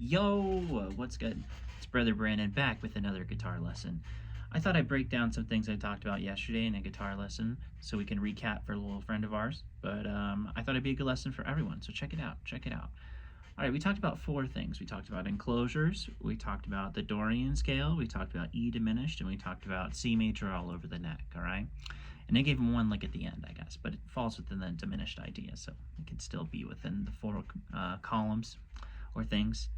Yo, what's good? It's Brother Brandon back with another guitar lesson. I thought I'd break down some things I talked about yesterday in a guitar lesson so we can recap for a little friend of ours. But I thought it'd be a good lesson for everyone, so check it out. Check it out. All right, we talked about four things. We talked about enclosures, we talked about the Dorian scale, we talked about E diminished, and we talked about C major all over the neck, all right? And they gave him one lick at the end, I guess, but it falls within the diminished idea, so it can still be within the four columns or things.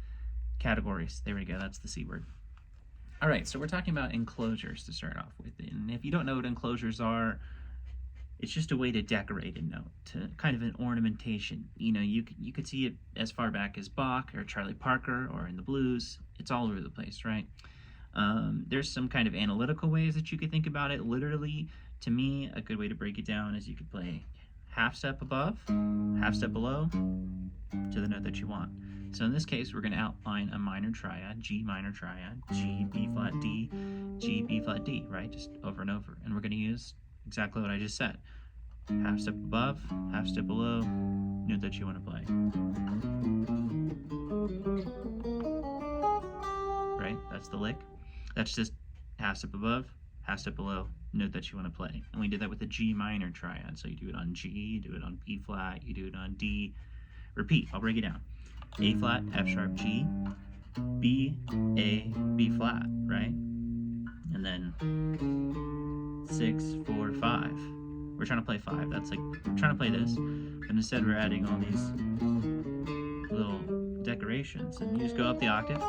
Categories. There we go. That's the C word. All right, so we're talking about enclosures to start off with. And if you don't know what enclosures are, it's just a way to decorate a note, to kind of an ornamentation. You know, you could see it as far back as Bach or Charlie Parker or in the blues. It's all over the place, right? There's some kind of analytical ways that you could think about it. Literally, to me, a good way to break it down is you could play half step above, half step below, to the note that you want. So in this case, we're going to outline a minor triad, G minor triad, G, B flat, D, G, B flat, D, right? Just over and over. And we're going to use exactly what I just said. Half step above, half step below, note that you want to play. Right? That's the lick. That's just half step above, half step below, note that you want to play. And we did that with the G minor triad. So you do it on G, you do it on B flat, you do it on D. Repeat, I'll break it down. A flat, F sharp, G, B, A, B flat, right? And then 6, 4, 5. We're trying to play 5. That's like, we're trying to play this, but instead we're adding all these little decorations, and you just go up the octave,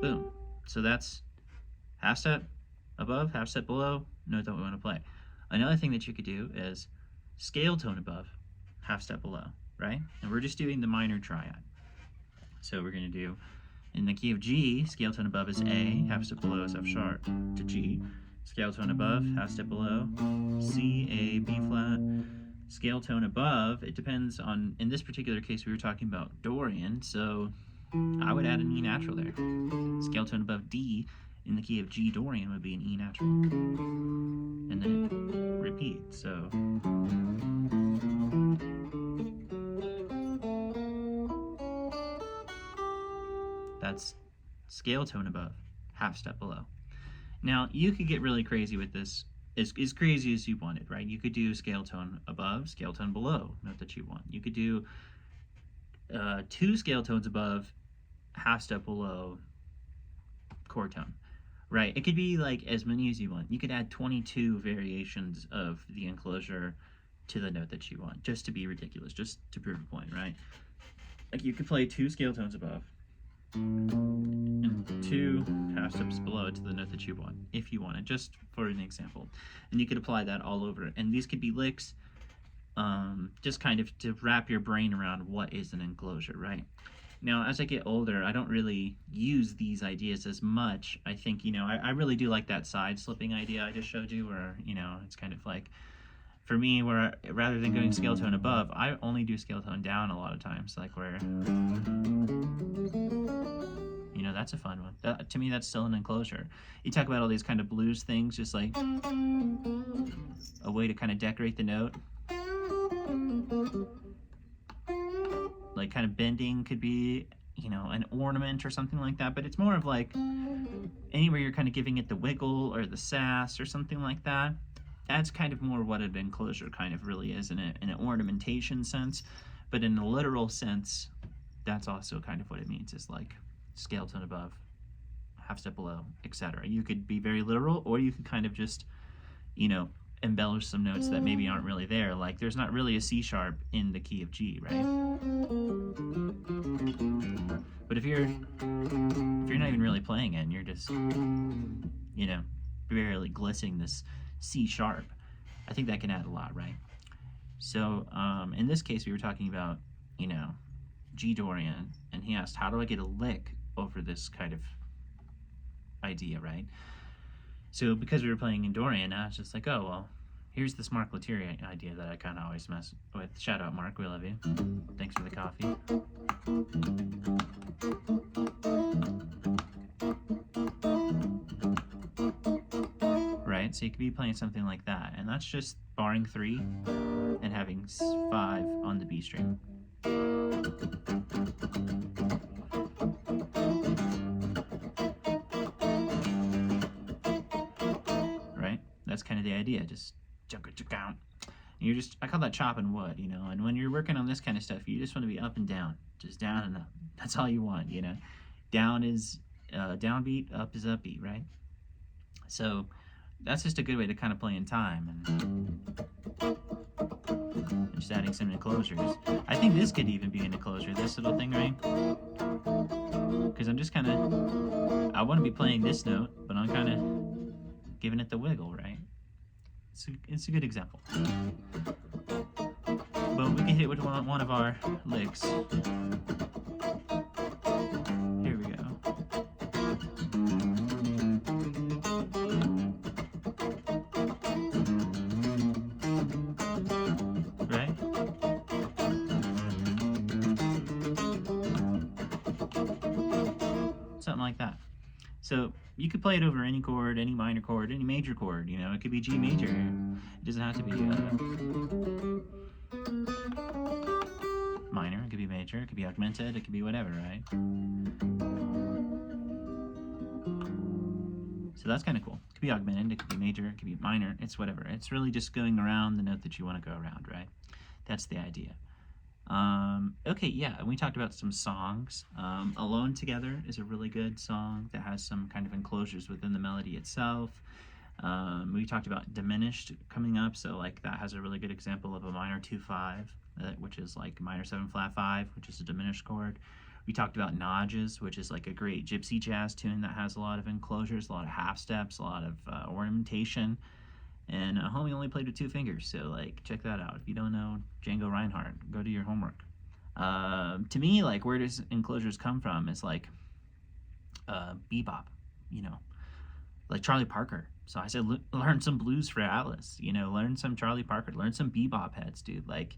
boom. So that's half step above, half step below, note that we want to play. Another thing that you could do is scale tone above, half step below, right? And we're just doing the minor triad. So we're going to do, in the key of G, scale tone above is A, half step below is F sharp to G, scale tone above, half step below, C, A, B flat, scale tone above, it depends on, in this particular case we were talking about Dorian, so I would add an E natural there. Scale tone above D, in the key of G Dorian would be an E natural. And then it repeats, so that's scale tone above, half step below. Now, you could get really crazy with this, as crazy as you wanted, right? You could do scale tone above, scale tone below, note that you want. You could do 2 scale tones above, half step below, chord tone, right? It could be like as many as you want. You could add 22 variations of the enclosure to the note that you want, just to be ridiculous, just to prove a point, right? Like you could play 2 scale tones above, and 2 half steps below to the note that you want, if you want it, just for an example. And you could apply that all over. And these could be licks, just kind of to wrap your brain around what is an enclosure, right? Now, as I get older, I don't really use these ideas as much. I think, you know, I really do like that side slipping idea I just showed you, where, you know, it's kind of like, for me, where rather than going scale tone above, I only do scale tone down a lot of times, like where, you know, that's a fun one. That, to me, that's still an enclosure. You talk about all these kind of blues things, just like a way to kind of decorate the note. Like kind of bending could be, you know, an ornament or something like that, but it's more of like anywhere you're kind of giving it the wiggle or the sass or something like that. That's kind of more what an enclosure kind of really is in an ornamentation sense, but in a literal sense, that's also kind of what it means, is like scale tone above, half step below, etc. You could be very literal, or you could kind of just, you know, embellish some notes that maybe aren't really there. Like there's not really a C sharp in the key of G, right? But if you're not even really playing it and you're just, you know, barely glistening this C sharp, I think that can add a lot, right? So in this case we were talking about, you know, G Dorian, and he asked, how do I get a lick over this kind of idea, right? So because we were playing in Dorian, I was just like, oh, well, here's this Mark Lethierry idea that I kind of always mess with. Shout out, Mark, we love you. Thanks for the coffee. Right, so you could be playing something like that, and that's just barring 3 and having 5 on the B string. that's kind of the idea. Just chunk. You're just, I call that chopping wood, you know. And when you're working on this kind of stuff, you just want to be up and down, just down and up. That's all you want, you know. Down is downbeat, up is upbeat, right? So that's just a good way to kind of play in time and just adding some enclosures. I think this could even be an enclosure, this little thing, right? Because I'm just kind of, I want to be playing this note, but I'm kind of giving it the wiggle, right? It's a good example. But we can hit it with one of our licks. Here we go. Right? Something like that. So you could play it over any chord, any minor chord, any major chord, you know. It could be G major. It doesn't have to be minor. It could be major. It could be augmented. It could be whatever, right? So that's kind of cool. It could be augmented. It could be major. It could be minor. It's whatever. It's really just going around the note that you want to go around, right? That's the idea. Okay, yeah, and we talked about some songs. Alone Together is a really good song that has some kind of enclosures within the melody itself. We talked about Diminished coming up, so like that has a really good example of a minor 2-5, which is like minor 7 flat 5, which is a diminished chord. We talked about Nodges, which is like a great gypsy jazz tune that has a lot of enclosures, a lot of half steps, a lot of ornamentation. And Homie only played with 2 fingers, so like check that out. If you don't know Django Reinhardt, go do your homework. To me, like where does enclosures come from is like bebop, you know, like Charlie Parker. So I said learn some blues for Atlas, you know, learn some Charlie Parker, learn some bebop heads, dude. Like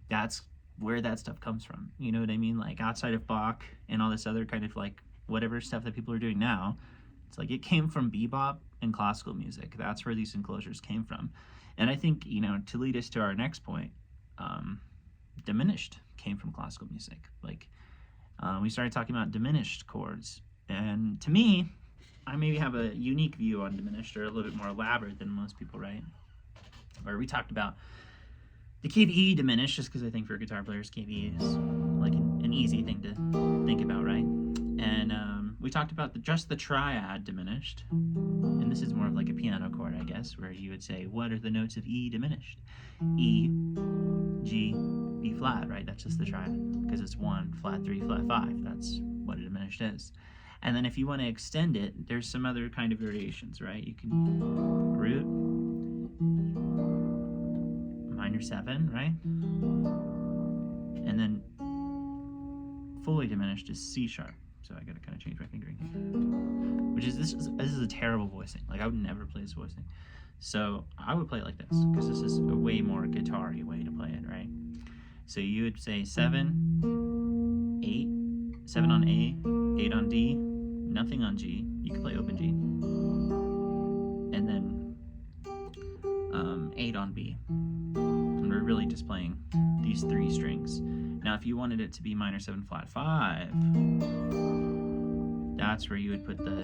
that's where that stuff comes from. You know what I mean? Like outside of Bach and all this other kind of like whatever stuff that people are doing now, it's like it came from bebop and classical music. That's where these enclosures came from. And I think, you know, to lead us to our next point, diminished came from classical music. Like we started talking about diminished chords. And to me, I maybe have a unique view on diminished, or a little bit more elaborate than most people, right? Where we talked about the key of E diminished, just because I think for guitar players, key of E is like an easy thing to think about, right? And we talked about just the triad diminished, and this is more of like a piano chord, I guess, where you would say, what are the notes of E diminished? E, G, B flat, right? That's just the triad, because it's 1, flat 3, flat 5. That's what a diminished is. And then if you want to extend it, there's some other kind of variations, right? You can root, minor 7, right? And then fully diminished is C sharp. So I gotta kind of change my fingering, which is this is a terrible voicing. Like I would never play this voicing. So I would play it like this, because this is a way more guitar-y way to play it, right? So you would say 7, 8, 7 on A, 8 on D, nothing on G. You can play open G, and then 8 on B. And we're really just playing these 3 strings. Now, if you wanted it to be minor 7 flat 5, that's where you would put the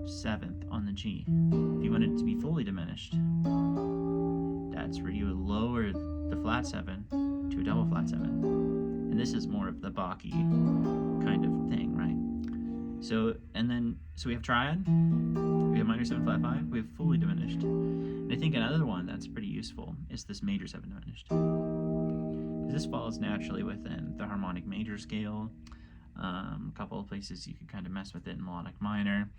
7th on the G. If you wanted it to be fully diminished, that's where you would lower the flat 7 to a double flat 7. And this is more of the Bach-y kind of thing, right? So we have triad, we have minor 7 flat 5, we have fully diminished. And I think another one that's pretty useful is this major 7 diminished. This falls naturally within the harmonic major scale. A couple of places you could kind of mess with it in melodic minor.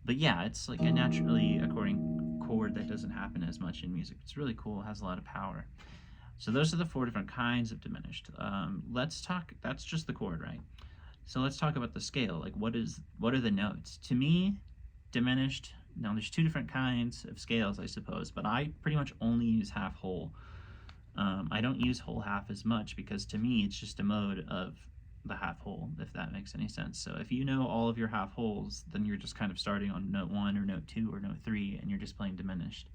But yeah, it's like a naturally occurring chord that doesn't happen as much in music. It's really cool, it has a lot of power. So those are the 4 different kinds of diminished. Let's talk, that's just the chord, right? So let's talk about the scale. Like what are the notes? To me, diminished, now there's 2 different kinds of scales, I suppose, but I pretty much only use half whole. I don't use whole half as much, because to me it's just a mode of the half whole, if that makes any sense. So if you know all of your half wholes, then you're just kind of starting on note 1 or note 2 or note 3, and you're just playing diminished.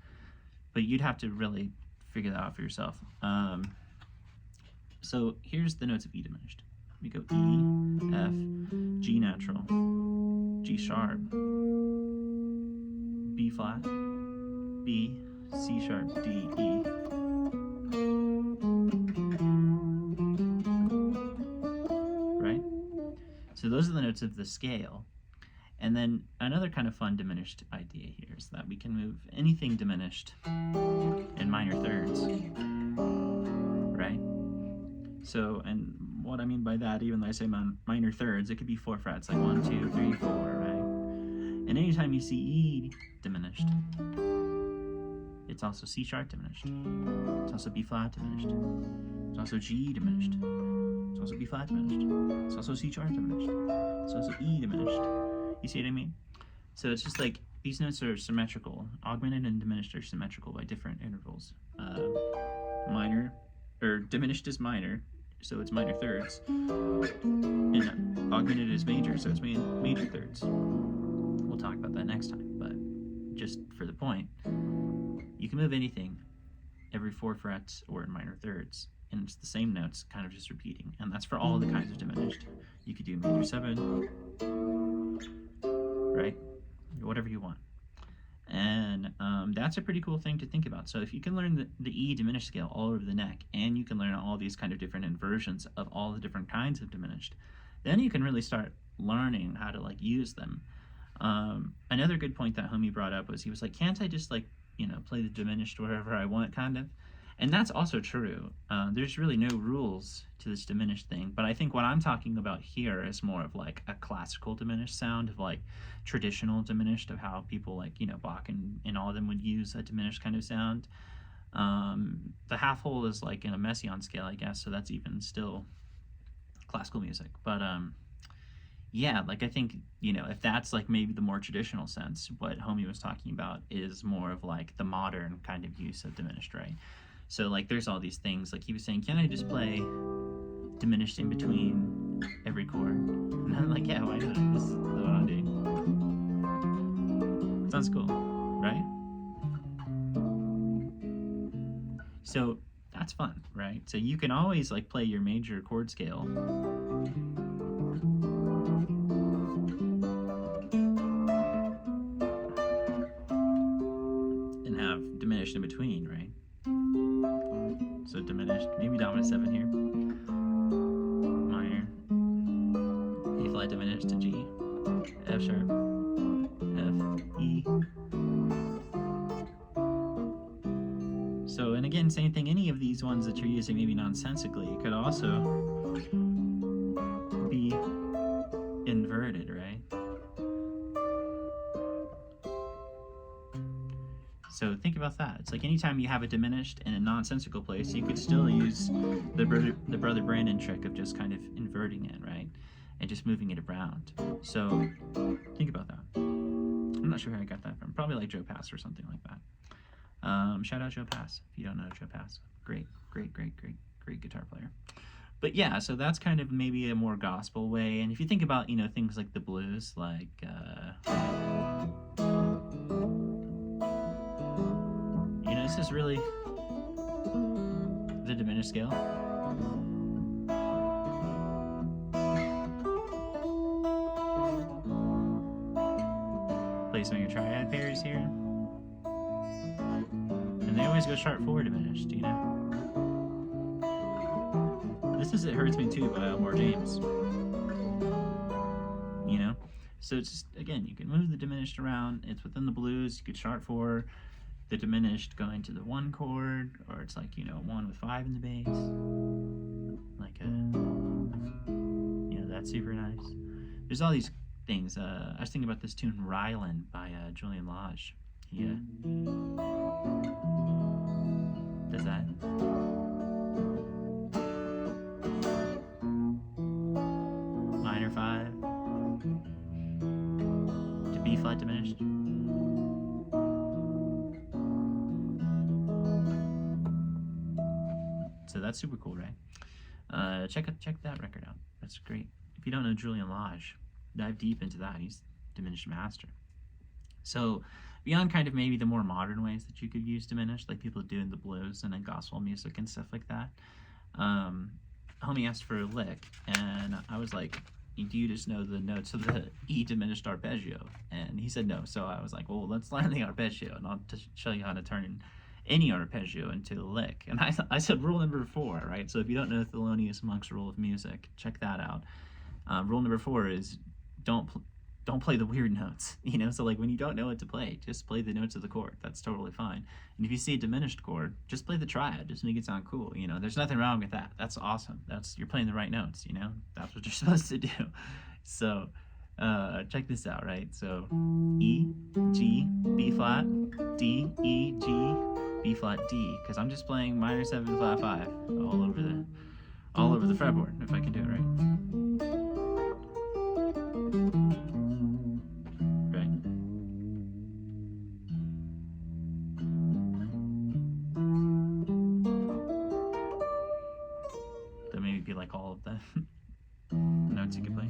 But you'd have to really figure that out for yourself. So here's the notes of E diminished. We go E, F, G natural, G sharp, B flat, B, C sharp, D, E. Right? So those are the notes of the scale. And then another kind of fun diminished idea here is that we can move anything diminished in minor thirds, right? So, and what I mean by that, even though I say minor thirds, it could be 4 frets, like 1, 2, 3, 4, right? And anytime you see E diminished, it's also C sharp diminished. It's also B flat diminished. It's also G diminished. It's also B flat diminished. It's also C sharp diminished. It's also E diminished. You see what I mean? So it's just like these notes are symmetrical. Augmented and diminished are symmetrical by different intervals. Minor, or diminished is minor, so it's minor thirds. And augmented is major, so it's major thirds. We'll talk about that next time, but just for the point, you can move anything every 4 frets or in minor thirds, and it's the same notes kind of just repeating, and that's for all the kinds of diminished. You could do major 7, right? Whatever you want. And that's a pretty cool thing to think about. So if you can learn the E diminished scale all over the neck, and you can learn all these kind of different inversions of all the different kinds of diminished, then you can really start learning how to like use them. Another good point that homie brought up was he was like, can't I just like, you know, play the diminished wherever I want, kind of? And that's also true. There's really no rules to this diminished thing, but I think what I'm talking about here is more of like a classical diminished sound, of like traditional diminished, of how people like, you know, Bach and all of them would use a diminished kind of sound. The half whole is like in a Messiaen scale, I guess, so that's even still classical music. But yeah, like I think, you know, if that's like maybe the more traditional sense, what homie was talking about is more of like the modern kind of use of diminished, right? So like there's all these things, like he was saying, can I just play diminished in between every chord? And I'm like, yeah, why not? This is what I'm doing. Sounds cool, right? So that's fun, right? So you can always like play your major chord scale and have diminished in between, right? So diminished, maybe dominant 7 here, minor, A flat diminished to G, F sharp, F, E. So, and again, same thing, any of these ones that you're using maybe nonsensically could also be inverted, right? So think about that. It's like anytime you have a diminished in a nonsensical place, you could still use the brother Brandon trick of just kind of inverting it, right? And just moving it around. So think about that. I'm not sure where I got that from. Probably like Joe Pass or something like that. Shout out Joe Pass if you don't know Joe Pass. Great guitar player. But yeah, so that's kind of maybe a more gospel way. And if you think about, you know, things like the blues, like you know, this is really the diminished scale. Play some of your triad pairs here. And they always go sharp 4 diminished, you know? This is It Hurts Me Too by Elmore James. You know? So it's just, again, you can move the diminished around. It's within the blues. You could sharp 4 the diminished going to the 1 chord, or it's like, you know, 1 with 5 in the bass. Like you know, that's super nice. There's all these things. I was thinking about this tune Rylan by Julian Lage. Yeah. Does that? Minor 5 to B flat diminished. So that's super cool, right? Check that record out. That's great. If you don't know Julian Lage, dive deep into that. He's diminished master. So beyond kind of maybe the more modern ways that you could use diminished, like people do in the blues and in gospel music and stuff like that, homie asked for a lick, and I was like, do you just know the notes of the E diminished arpeggio? And he said no. So I was like, well, let's learn the arpeggio, and I'll show you how to turn any arpeggio into a lick. And I said rule number 4, right? So if you don't know Thelonious Monk's rule of music, check that out. Rule number 4 is don't play the weird notes, you know? So like when you don't know what to play, just play the notes of the chord. That's totally fine. And if you see a diminished chord, just play the triad. Just make it sound cool, you know? There's nothing wrong with that. That's awesome. You're playing the right notes, you know? That's what you're supposed to do. So check this out, right? So E, G, B flat, D, E, G, B flat, D, because I'm just playing minor 7 flat 5 all over the fretboard, if I can do it right. Right. That maybe be like all of the notes you could play.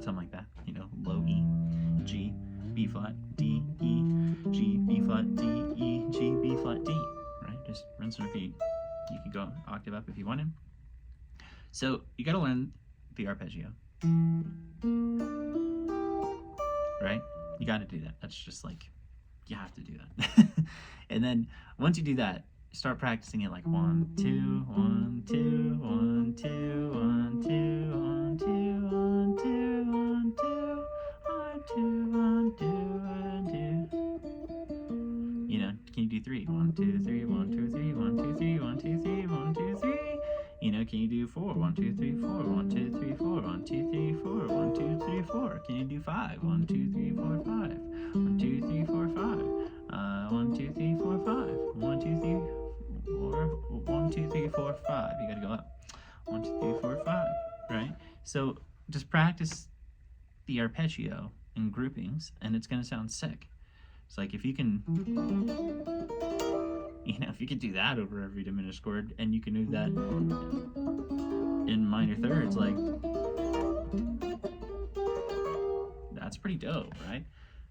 Something like that, you know, low E, G, B flat, D, E, G, B flat, D, E, G, B flat, D, right? Just rinse and repeat. You can go octave up if you wanted. So you got to learn the arpeggio, right? You got to do that. That's just like, you have to do that. And then once you do that, start practicing it like 1, 2, 1, 2, 1, 2, 1, 2, 1, 2, 1, 2, 1, 2, 1, 2, 1, 2, 1, 2. You know, can you do 3? 1, 2, 3, 1, 2, 3, 1, 2, 3, 1, 2, 3, 1, 2, 3. You know, can you do 4? 1, 2, 3, 4, 1, 2, 3, 4, 1, 2, 3, 4, 1, 2, 3, 4. Can you do 5? 1, 2, 3, 4, 5. 1, 2, 3, 4, 5. 1, 2, 3, 4, 5. 1, 2, 3, 4. 1, 2, 3, 4, 5. You gotta go up. 1, 2, 3, 4, 5. Right? So just practice the arpeggio in groupings, and it's gonna sound sick. It's like if you can, you know, if you could do that over every diminished chord, and you can do that in minor thirds, like that's pretty dope, right?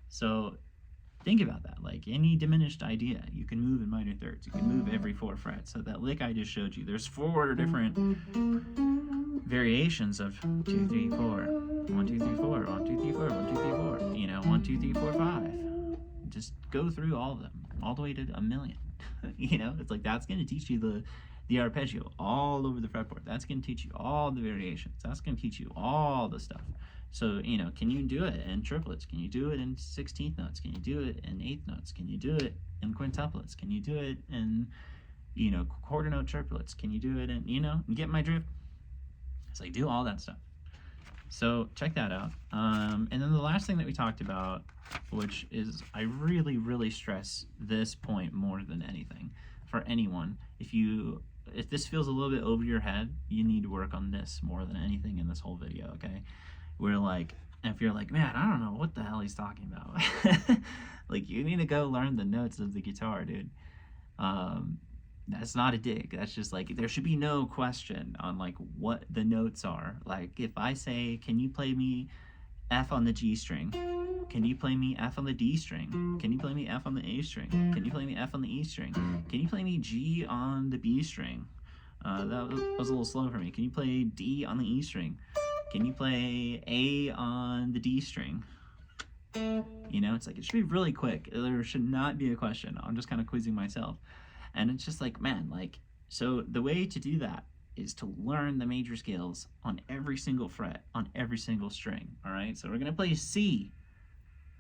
So think about that. Like any diminished idea, you can move in minor thirds. You can move every 4 frets. So that lick I just showed you, there's 4 different variations of 2, 3, 4, 1, 2, 3, 4, 1, 2, 3, 4, 1, 2, 3, 4. You know, 1, 2, 3, 4, 5. Just go through all of them, all the way to 1,000,000. You know, it's like that's going to teach you the arpeggio all over the fretboard. That's going to teach you all the variations. That's going to teach you all the stuff. So, you know, can you do it in triplets? Can you do it in 16th notes? Can you do it in 8th notes? Can you do it in quintuplets? Can you do it in, you know, quarter note triplets? Can you do it in, you know, you get my drift? It's like, do all that stuff. So check that out. And then the last thing that we talked about, which is, I really, really stress this point more than anything for anyone. If this feels a little bit over your head, you need to work on this more than anything in this whole video, okay? Where like, if you're like, man, I don't know what the hell he's talking about. Like, you need to go learn the notes of the guitar, dude. That's not a dig. That's just like, there should be no question on like what the notes are. Like if I say, can you play me F on the G string? Can you play me F on the D string? Can you play me F on the A string? Can you play me F on the E string? Can you play me G on the B string? That was a little slow for me. Can you play D on the E string? Can you play A on the D string? You know, it's like, it should be really quick. There should not be a question. I'm just kind of quizzing myself. And it's just like, man, like, so the way to do that is to learn the major scales on every single fret, on every single string, all right? So we're going to play C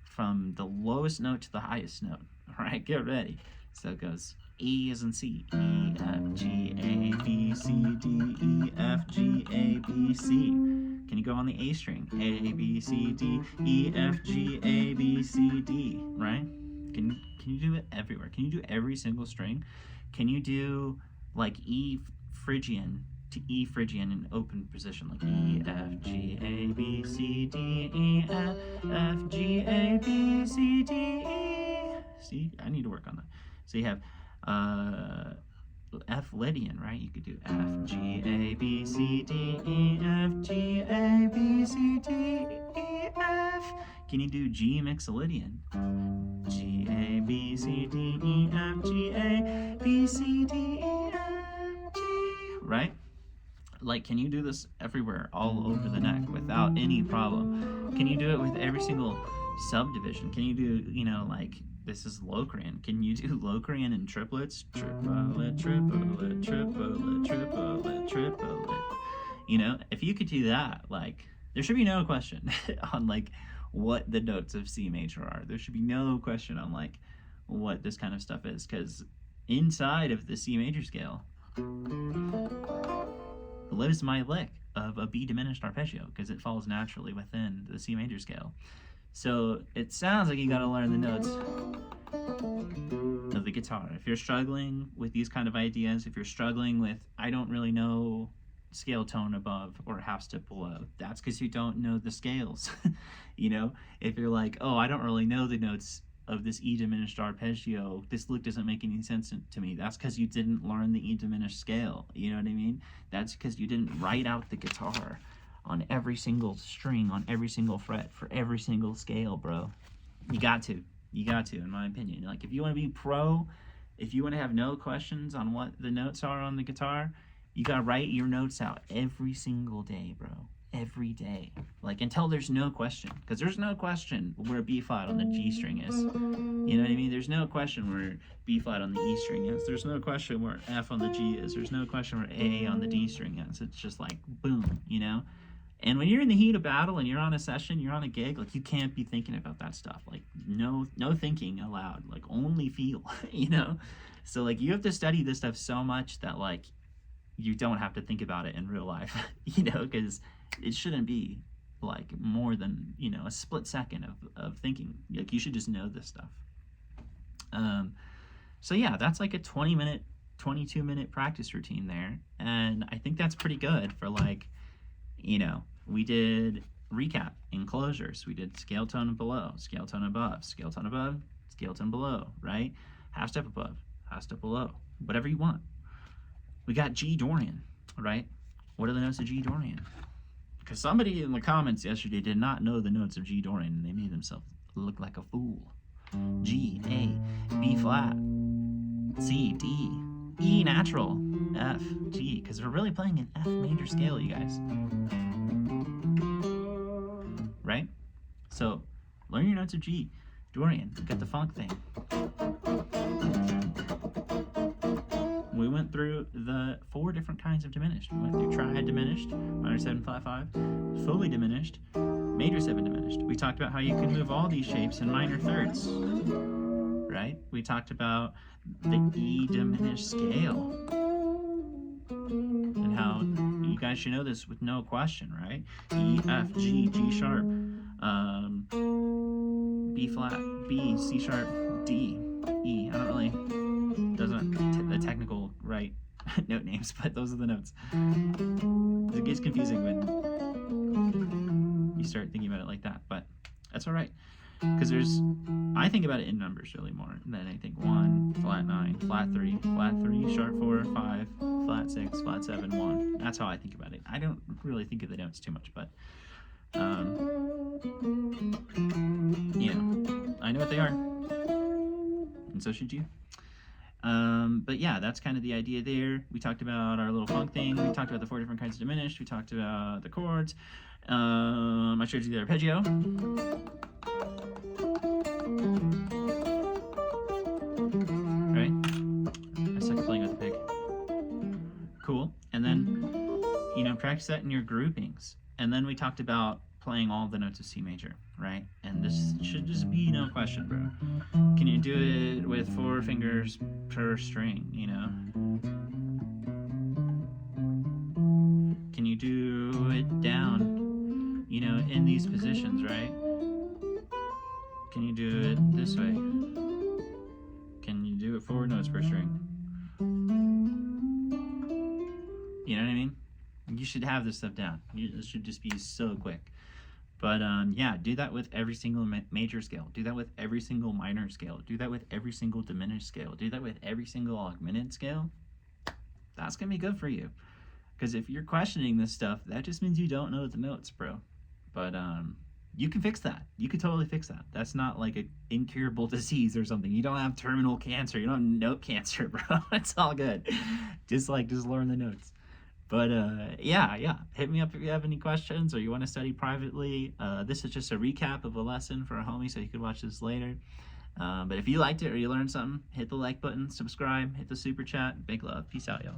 from the lowest note to the highest note, all right? Get ready. So it goes E as in C, E, F, G, A, B, C, D, E, F, G, A, B, C. Can you go on the A string? A, B, C, D, E, F, G, A, B, C, D, right? Can you do it everywhere? Can you do every single string? Can you do like E Phrygian to E Phrygian in open position, like E, F, G, A, B, C, D, E, F, F, G, A, B, C, D, E. See, I need to work on that. So you have F Lydian, right? You could do F, G, A, B, C, D, E, F, G, A, B, C, D, E, F. Can you do G Mixolydian? G, A, B, C, D, E, F, G, A, B, C, D, E, F, G, right? Like, can you do this everywhere, all over the neck, without any problem? Can you do it with every single subdivision? Can you do, like, this is Locrian. Can you do Locrian in triplets? Triplet, triplet, triplet, triplet, triplet. If you could do that, like, there should be no question on, like, what the notes of C major are. There should be no question on, like, what this kind of stuff is, because inside of the C major scale lives my lick of a B diminished arpeggio, because it falls naturally within the C major scale. So it sounds like you got to learn the notes of the guitar. If you're struggling with these kind of ideas, if you're struggling with, I don't really know scale tone above or half step below, that's because you don't know the scales. If you're like, oh, I don't really know the notes of this E diminished arpeggio, this lick doesn't make any sense to me, that's because you didn't learn the E diminished scale. You know what I mean? That's because you didn't write out the guitar on every single string, on every single fret, for every single scale, bro. You got to, in my opinion. Like, if you want to be pro, if you want to have no questions on what the notes are on the guitar, you got to write your notes out every single day, bro. Every day. Like, until there's no question. Because there's no question where B flat on the G string is. You know what I mean? There's no question where B flat on the E string is. There's no question where F on the G is. There's no question where A on the D string is. It's just like, boom, And when you're in the heat of battle and you're on a session, you're on a gig, like, you can't be thinking about that stuff. Like, no thinking allowed. Like, only feel, So, like, you have to study this stuff so much that, like, you don't have to think about it in real life, because it shouldn't be, like, more than, a split second of thinking. Like, you should just know this stuff. So, yeah, that's like a 20-minute, 22-minute practice routine there. And I think that's pretty good for, like, we did recap, enclosures. We did scale tone below, scale tone above, scale tone above, scale tone below, right? Half step above, half step below, whatever you want. We got G Dorian, right? What are the notes of G Dorian? Because somebody in the comments yesterday did not know the notes of G Dorian, and they made themselves look like a fool. G, A, B flat, C, D, E natural, F, G, because we're really playing an F major scale, you guys. Right? So, learn your notes of G Dorian. Got the funk thing. We went through the 4 different kinds of diminished. We went through triad diminished, minor 7 flat 5, fully diminished, major 7 diminished. We talked about how you could move all these shapes in minor thirds, right? We talked about the E diminished scale and how you guys should know this with no question, right? E, F, G, G sharp, B flat, B, C sharp, D, E. I don't really, those aren't the technical right note names, but those are the notes. It gets confusing when you start thinking about it like that, but that's all right. Because I think about it in numbers really more than I think 1, flat 9, flat 3, sharp 4, 5, flat 6, flat 7, 1. That's how I think about it. I don't really think of the notes too much, but I know what they are, and so should you. But yeah, that's kind of the idea there. We talked about our little funk thing. We talked about the 4 different kinds of diminished. We talked about the chords. I showed you the arpeggio. Right? I suck at playing with the pig. Cool. And then, practice that in your groupings. And then we talked about playing all the notes of C major, right? And this should just be no question, bro. Can you do it with 4 fingers per string, Can you do it down, in these positions, right? Can you do it this way? Can you do it 4 notes per string? You know what I mean? You should have this stuff down. It should just be so quick. But yeah, do that with every single major scale. Do that with every single minor scale. Do that with every single diminished scale. Do that with every single augmented scale. That's going to be good for you. Because if you're questioning this stuff, that just means you don't know the notes, bro. But you can fix that. You could totally fix that. That's not like an incurable disease or something. You don't have terminal cancer. You don't have note cancer, bro. It's all good. Just learn the notes. But yeah. Hit me up if you have any questions or you want to study privately. This is just a recap of a lesson for a homie, so you could watch this later. But if you liked it or you learned something, hit the like button, subscribe, hit the super chat. Big love. Peace out, y'all.